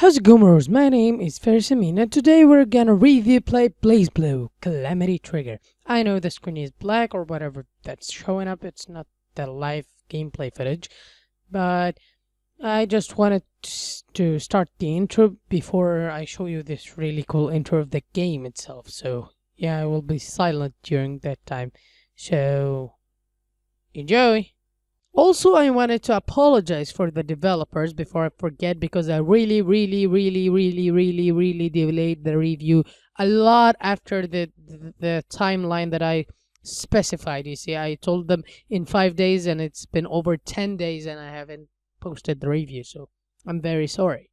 How's it going, bros? My name is Amin, and today we're gonna review play Blazeblue Calamity Trigger. I know the screen is black or whatever that's showing up, it's not the live gameplay footage, but I just wanted to start the intro before I show you this really cool intro of the game itself. So yeah, I will be silent during that time, so enjoy! Also, I wanted to apologize for the developers before I forget, because I really delayed the review a lot after the timeline that I specified. You see, I told them in 5 days and it's been over 10 days and I haven't posted the review, so I'm very sorry.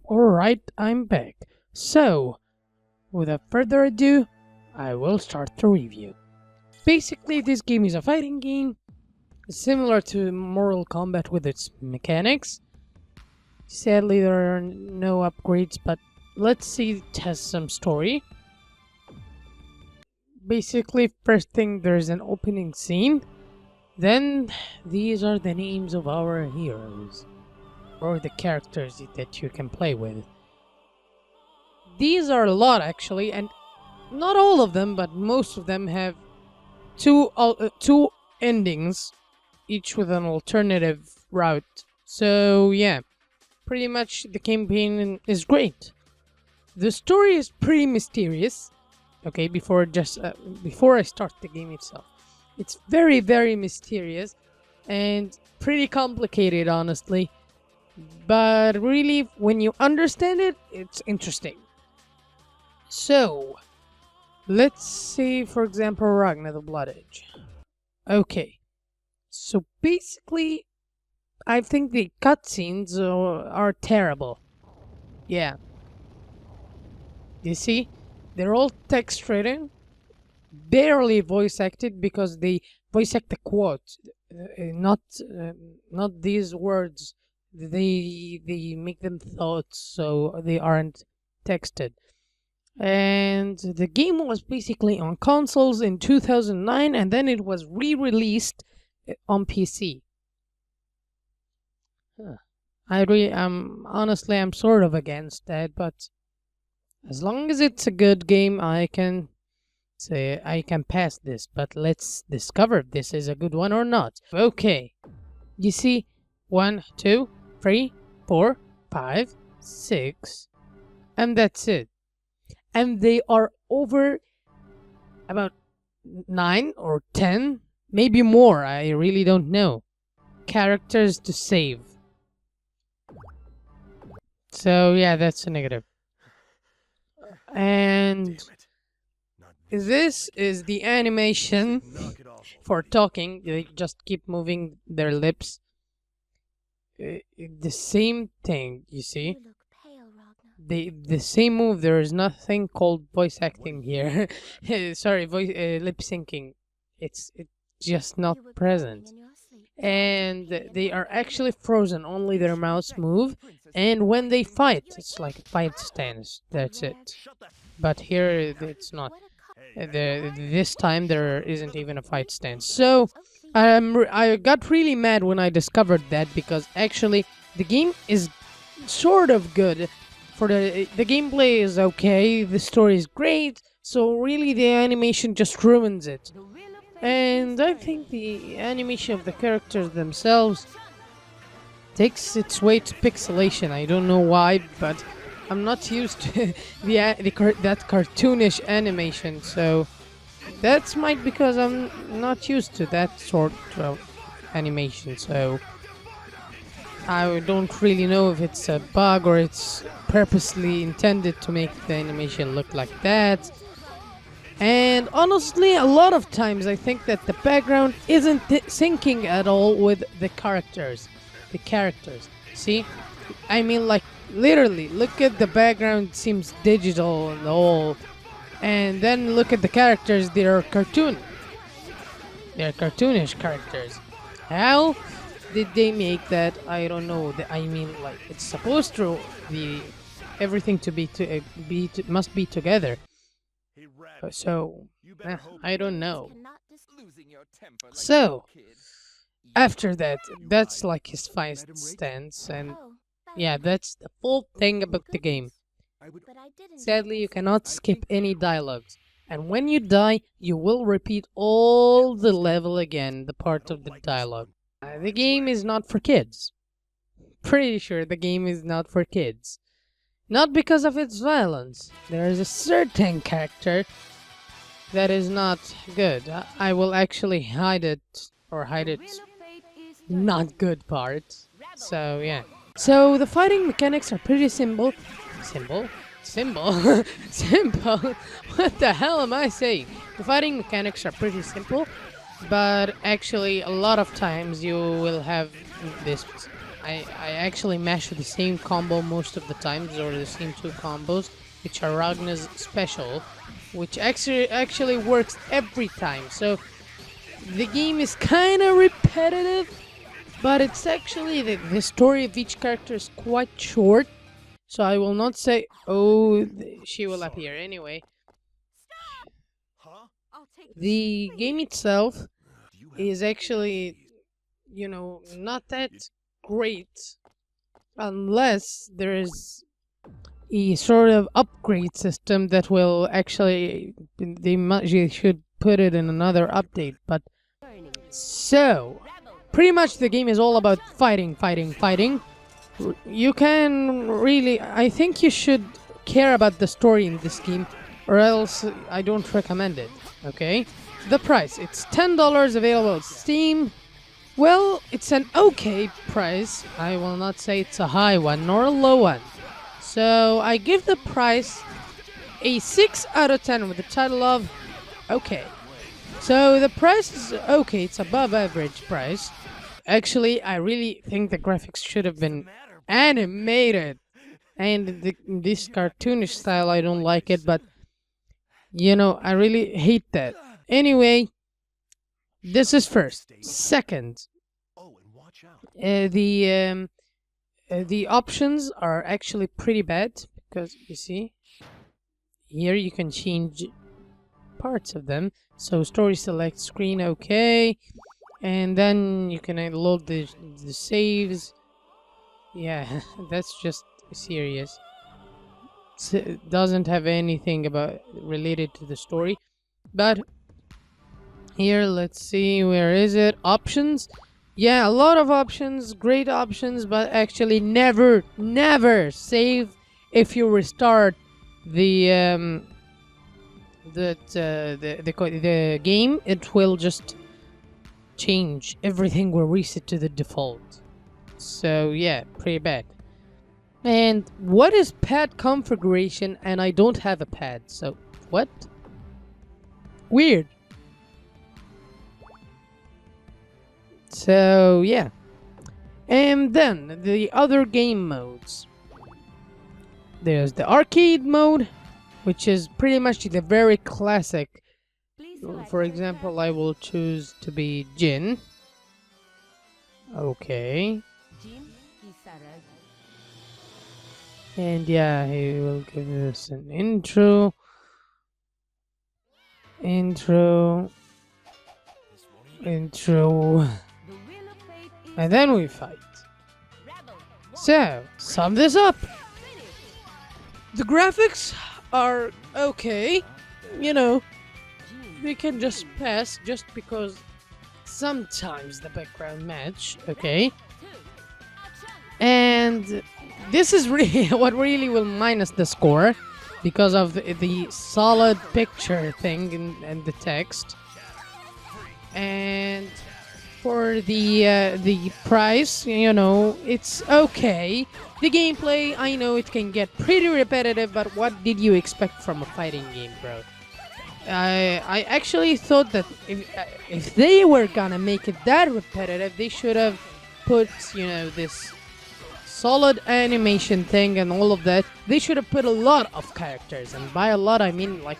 Alright, I'm back. So, without further ado, I will start the review. Basically, this game is a fighting game, similar to Mortal Kombat with its mechanics. Sadly, there are no upgrades, but let's see it has some story. Basically, first thing, there's an opening scene. Then, these are the names of our heroes, or the characters that you can play with. These are a lot, actually, and not all of them, but most of them have two endings, each with an alternative route. So yeah, pretty much the campaign is great. The story is pretty mysterious. Okay, before I start the game itself, it's very mysterious and pretty complicated, honestly. But really, when you understand it, it's interesting. So, let's see, for example, Ragnar the Blood Edge. Okay, so basically, I think the cutscenes are terrible. Yeah. You see, they're all text written, barely voice acted, because they voice act the quotes, not these words. They make them thoughts, so they aren't texted. And the game was basically on consoles in 2009, and then it was re-released on PC. Honestly, I'm sort of against that, but as long as it's a good game, I can say I can pass this. But let's discover if this is a good one or not. Okay, you see, 1, 2, 3, 4, 5, 6, and that's it. And they are over about 9 or 10, maybe more, I really don't know, characters to save. So yeah, that's a negative. And this is the animation for talking. They just keep moving their lips. The same thing, you see. the same move. There is nothing called voice acting here. Sorry, voice lip syncing. It's just not present. And they are actually frozen. Only their mouths move. And when they fight, it's like a fight stance. That's it. But here it's not. This time there isn't even a fight stance. So I got really mad when I discovered that, because actually the game is sort of good. For the gameplay is okay, the story is great, so really the animation just ruins it. And I think the animation of the characters themselves takes its way to pixelation. I don't know why, but I'm not used to that cartoonish animation, so that's might because I'm not used to that sort of animation. So I don't really know if it's a bug or it's purposely intended to make the animation look like that. And honestly, a lot of times I think that the background isn't syncing at all with the characters. See? I mean, like, literally, look at the background, seems digital and all. And then look at the characters, they're cartoon. They're cartoonish characters. How did they make that? I don't know. I mean, like, it's supposed to be everything to must be together. So I don't know. So after that, that's like his fight stance, and yeah, that's the full thing about the game. Sadly, you cannot skip any dialogues, and when you die, you will repeat all the level again, the part of the dialogue. The game is not for kids. Pretty sure the game is not for kids. Not because of its violence. There is a certain character that is not good. I will actually hide its not good part. So yeah. So the fighting mechanics are pretty simple. Simple? Simple? What the hell am I saying? The fighting mechanics are pretty simple, but actually a lot of times you will have this. I actually mash the same combo most of the times, or the same two combos, which are Ragna's special, which actually works every time. So the game is kind of repetitive, but it's actually the story of each character is quite short. So I will not say, oh, she will appear anyway. The game itself is actually, not that great unless there is a sort of upgrade system that will actually, they should put it in another update. But so pretty much the game is all about fighting. You can really, I think you should care about the story in this game, or else I don't recommend it. Okay, the price, it's $10 available on Steam. Well, it's an okay price. I will not say it's a high one nor a low one. So I give the price a 6 out of 10 with the title of okay. So the price is okay, it's above average price. Actually, I really think the graphics should have been animated. And this cartoonish style, I don't like it, but I really hate that. Anyway, this is first. Second, the options are actually pretty bad, because you see here you can change parts of them. So story select screen, okay, and then you can load the saves. Yeah, that's just serious. It doesn't have anything related to the story. But here, let's see, where is it? Options. Yeah, a lot of options, great options, but actually never save if you restart the game. It will just change everything, will reset to the default. So yeah, pretty bad. And what is pad configuration? And I don't have a pad, so what? Weird. So yeah, and then the other game modes. There's the arcade mode, which is pretty much the very classic. For example, I will choose to be Jin. Okay. And yeah, he will give us an intro. Intro. And then we fight. So, sum this up. The graphics are okay. You know, they can just pass just because sometimes the background match, okay? And this is really what really will minus the score because of the solid picture thing and the text. And for the price, you know, it's okay. The gameplay, I know it can get pretty repetitive, but what did you expect from a fighting game, bro? I actually thought that if they were gonna make it that repetitive, they should have put, you know, this solid animation thing and all of that. They should have put a lot of characters, and by a lot I mean like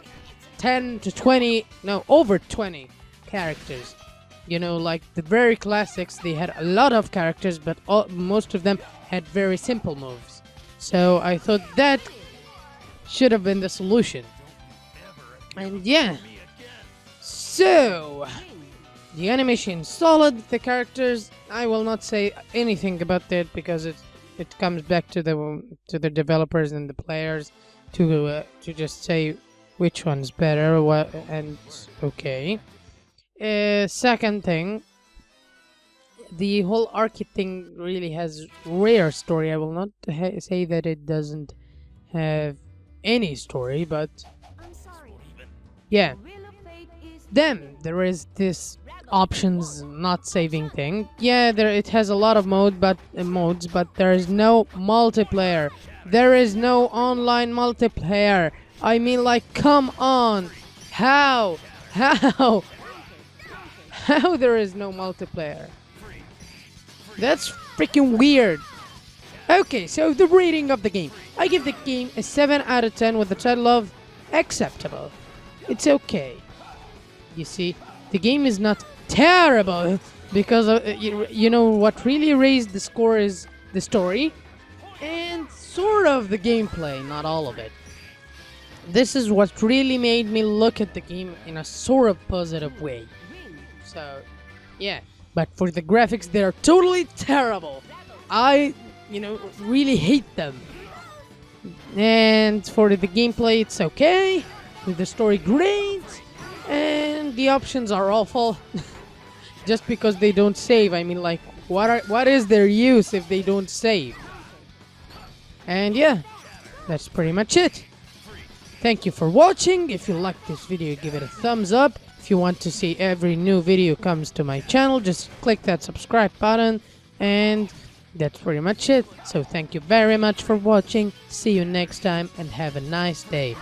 10 to 20, no, over 20 characters. You know, like the very classics, they had a lot of characters, but most of them had very simple moves. So I thought that should have been the solution. And yeah, so the animation is solid. The characters, I will not say anything about that because it comes back to the developers and the players to just say which one's better. And okay. Second thing, the whole arcade thing really has rare story. I will not say that it doesn't have any story, but yeah. Then there is this options not saving thing. Yeah, it has a lot of modes, but there is no multiplayer. There is no online multiplayer. I mean, like, come on, how there is no multiplayer? That's freaking weird. Okay, so the rating of the game. I give the game a 7 out of 10 with a title of acceptable. It's okay. You see, the game is not terrible because you know what really raised the score is the story and sort of the gameplay, not all of it. This is what really made me look at the game in a sort of positive way. So, yeah. But for the graphics, they're totally terrible. I, really hate them. And for the gameplay, it's okay. With the story, great. And the options are awful. Just because they don't save. I mean, like, what is their use if they don't save? And yeah, that's pretty much it. Thank you for watching. If you liked this video, give it a thumbs up. If you want to see every new video comes to my channel, just click that subscribe button. And that's pretty much it. So thank you very much for watching. See you next time and have a nice day.